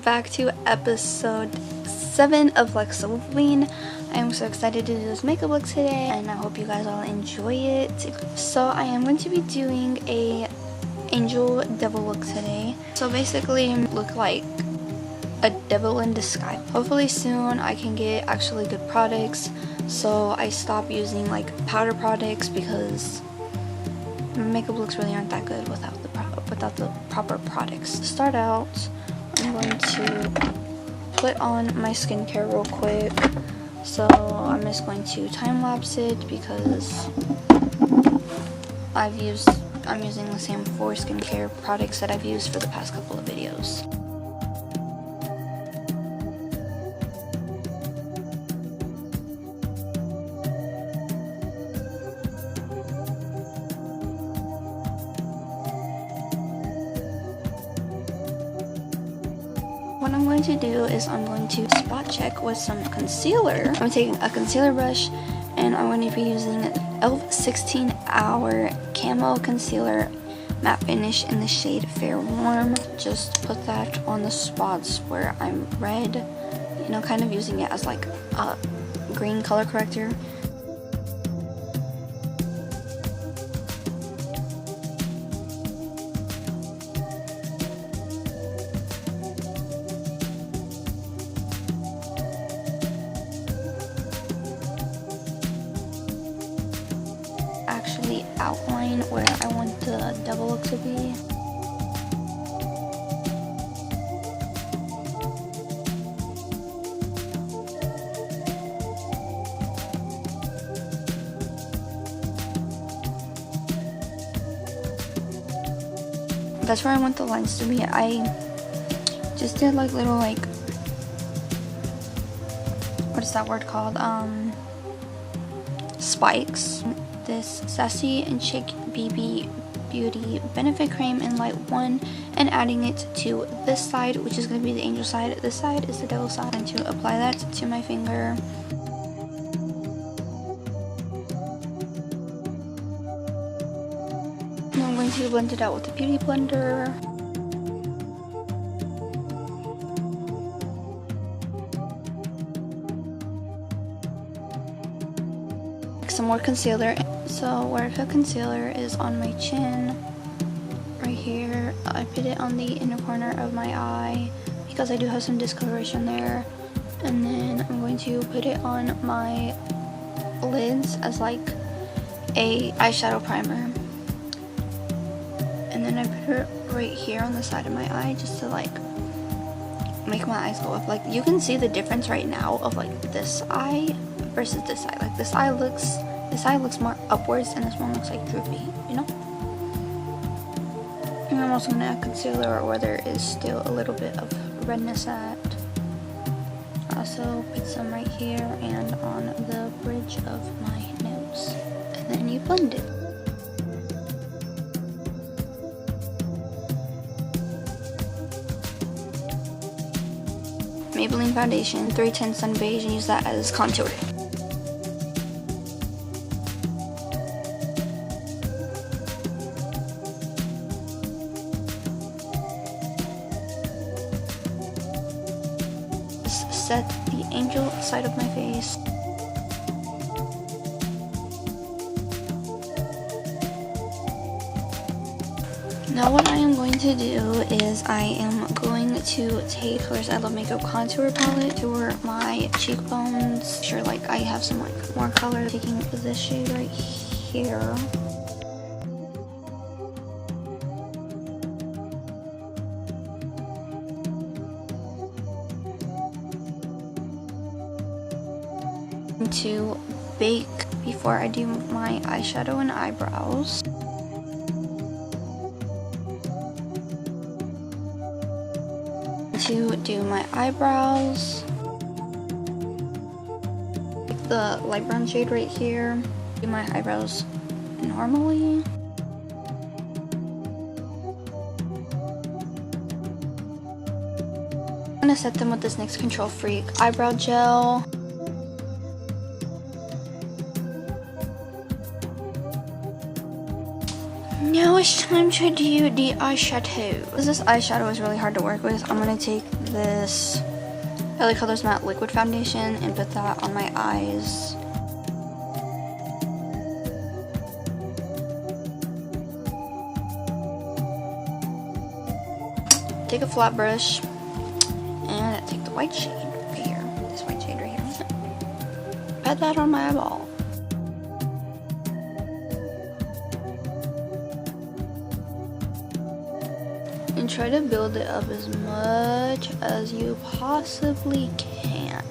back to episode 7 of Lexoween. I am so excited to do this makeup look today, and I hope you guys all enjoy it. So I am going to be doing a angel devil look today. So basically look like a devil in disguise. Hopefully soon I can get actually good products, so I stop using like powder products because makeup looks really aren't that good without the proper products. To start out, I'm going to put on my skincare real quick. So I'm just going to time lapse it because I'm using the same 4 skincare products that I've used for the past couple of videos. What I'm going to do is I'm going to spot check with some concealer. I'm taking a concealer brush and I'm going to be using e.l.f. 16 Hour Camo Concealer Matte Finish in the shade Fair Warm. Just put that on the spots where I'm red, you know, kind of using it as like a green color corrector. Actually outline where I want the devil look to be. That's where I want the lines to be. I just did like little like, what is that word called? Spikes. This Sassy and Chic BB Beauty Benefit Cream in Light 1 and adding it to this side, which is going to be the angel side. This side is the devil side. I'm going to apply that to my finger. And I'm going to blend it out with the Beauty Blender. Some more concealer. So where I put concealer is on my chin right here. I put it on the inner corner of my eye because I do have some discoloration there, and then I'm going to put it on my lids as like a eyeshadow primer, and then I put it right here on the side of my eye just to like make my eyes go up. Like you can see the difference right now of like this eye versus this eye. Like this eye looks more upwards and this one looks like droopy, you know? And I'm also gonna add concealer where there is still a little bit of redness at. Also put some right here and on the bridge of my nose. And then you blend it. Maybelline foundation, 310 Sun Beige, and use that as contour. Set the angel side of my face. Now what I am going to do is I am going to take Colors I Love Makeup Contour Palette to my cheekbones. Sure, like I have some like more color. Taking this shade right here. To bake before I do my eyeshadow and eyebrows. To do my eyebrows, the light brown shade right here. Do my eyebrows normally. I'm gonna set them with this NYX Control Freak eyebrow gel. now it's time to do the eyeshadow. Because this eyeshadow is really hard to work with, I'm going to take this LA Colors Matte Liquid Foundation and put that on my eyes. Take a flat brush and take the white shade right here. This white shade right here. Pat that on my eyeball. And try to build it up as much as you possibly can.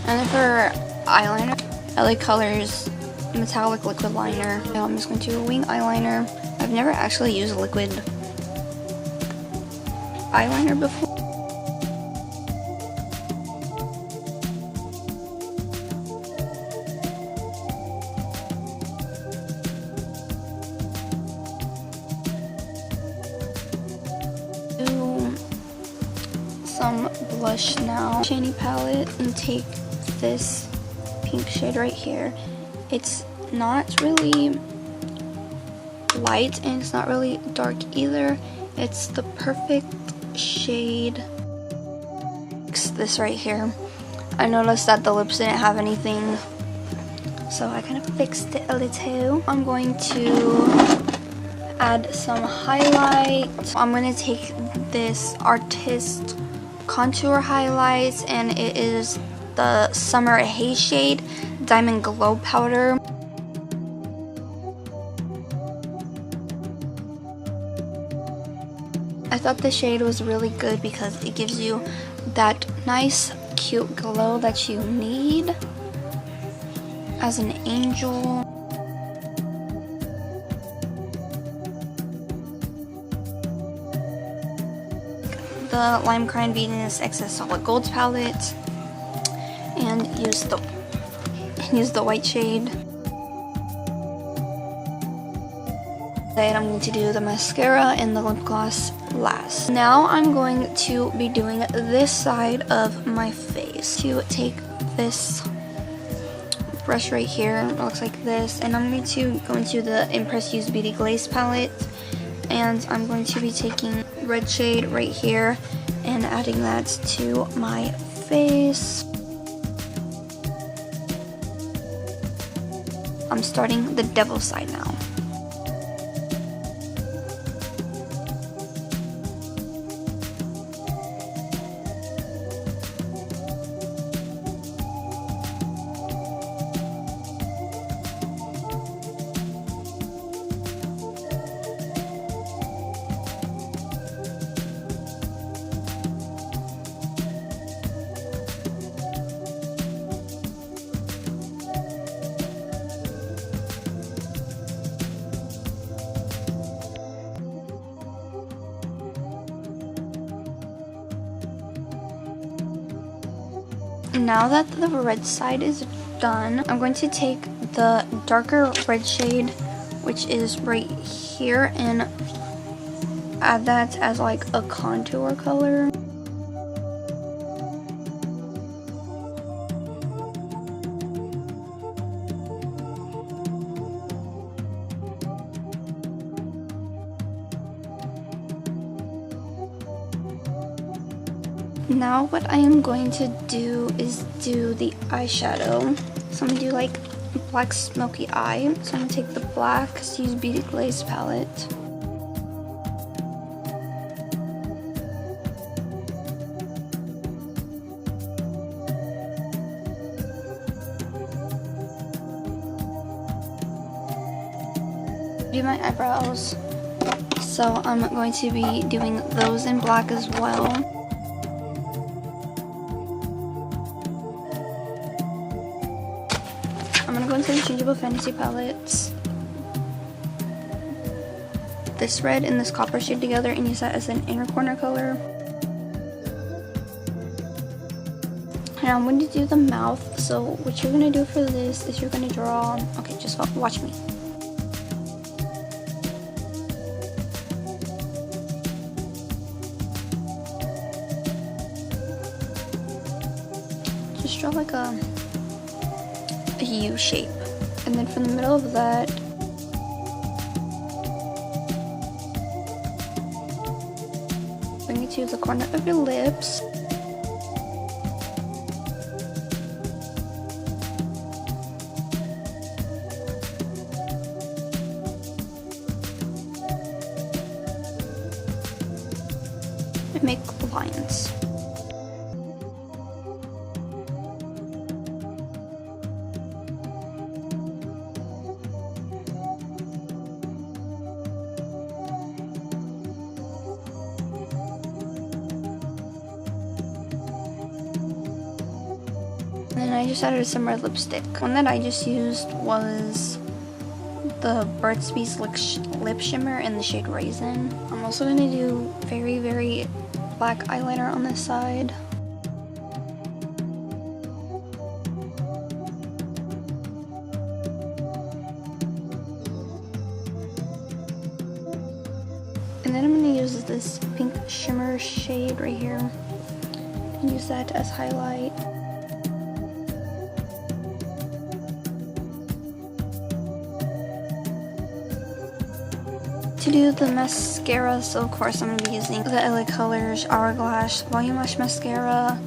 And then for eyeliner, LA Colors Metallic Liquid Liner. Now I'm just going to do a wing eyeliner. I've never actually used liquid eyeliner before. Do some blush now. Shiny palette and take this pink shade right here. It's not really light and it's not really dark either. It's the perfect shade. This right here. I noticed that the lips didn't have anything, so I kind of fixed it a little. I'm going to add some highlight. I'm going to take this Artist Contour Highlights, and it is the Summer Haze shade Diamond Glow Powder. I thought the shade was really good because it gives you that nice cute glow that you need as an angel. The Lime Crime Venus Excess Solid Golds palette and use the white shade. Then I'm going to do the mascara and the lip gloss last. Now I'm going to be doing this side of my face. To take this brush right here, it looks like this, and I'm going to go into the Impress Use Beauty Glaze palette, and I'm going to be taking red shade right here and adding that to my face. I'm starting the devil side now. Now that the red side is done, I'm going to take the darker red shade, which is right here, and add that as like a contour color. Now what I am going to do is do the eyeshadow. So I'm going to do like black smoky eye. So I'm going to take the black Use Beauty Glaze palette. Do my eyebrows. So I'm going to be doing those in black as well. I'm going to go into the Changeable Fantasy palettes. This red and this copper shade together and use that as an inner corner color. And I'm going to do the mouth. So what you're going to do for this is you're going to draw, okay, just watch me. just draw like a U shape, and then from the middle of that, bring it to the corner of your lips. And make lines. And then I just added some red lipstick. One that I just used was the Burt's Bees Lip Shimmer in the shade Raisin. I'm also going to do very, very black eyeliner on this side. And then I'm going to use this pink shimmer shade right here and use that as highlight. To do the mascara, so of course I'm going to be using the LA Colors Hourglass Volume Lash Mascara,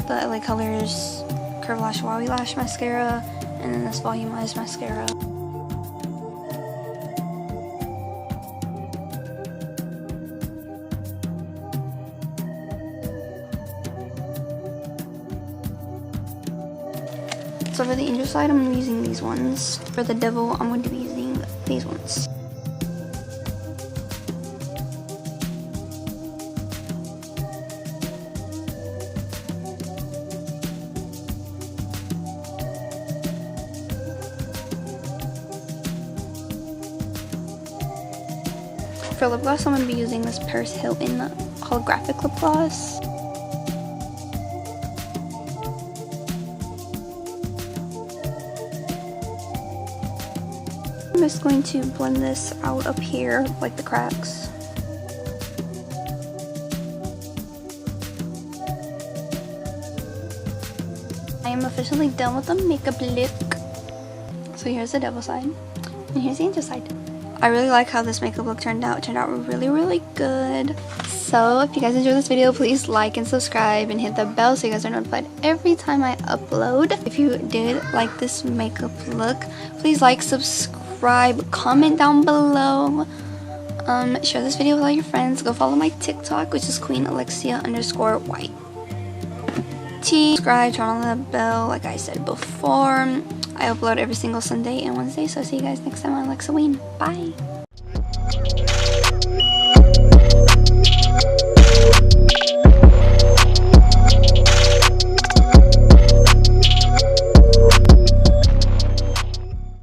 the LA Colors Curve Lash Wowie Lash Mascara, and then this Volumized Mascara. So for the angel side, I'm using these ones. For the devil, I'm going to be using these ones. For lip gloss, I'm going to be using this Paris Hilton holographic lip gloss. I'm just going to blend this out up here, like the cracks. I am officially done with the makeup look. So here's the devil side, and here's the angel side. I really like how this makeup look turned out. It turned out really, really good. So if you guys enjoyed this video, please like and subscribe and hit the bell so you guys are notified every time I upload. If you did like this makeup look, please like, subscribe, comment down below. Share this video with all your friends. Go follow my TikTok, which is queen_Alexia_white. Subscribe, turn on the bell like I said before. I upload every single Sunday and Wednesday, so I'll see you guys next time on Lexoween. Bye!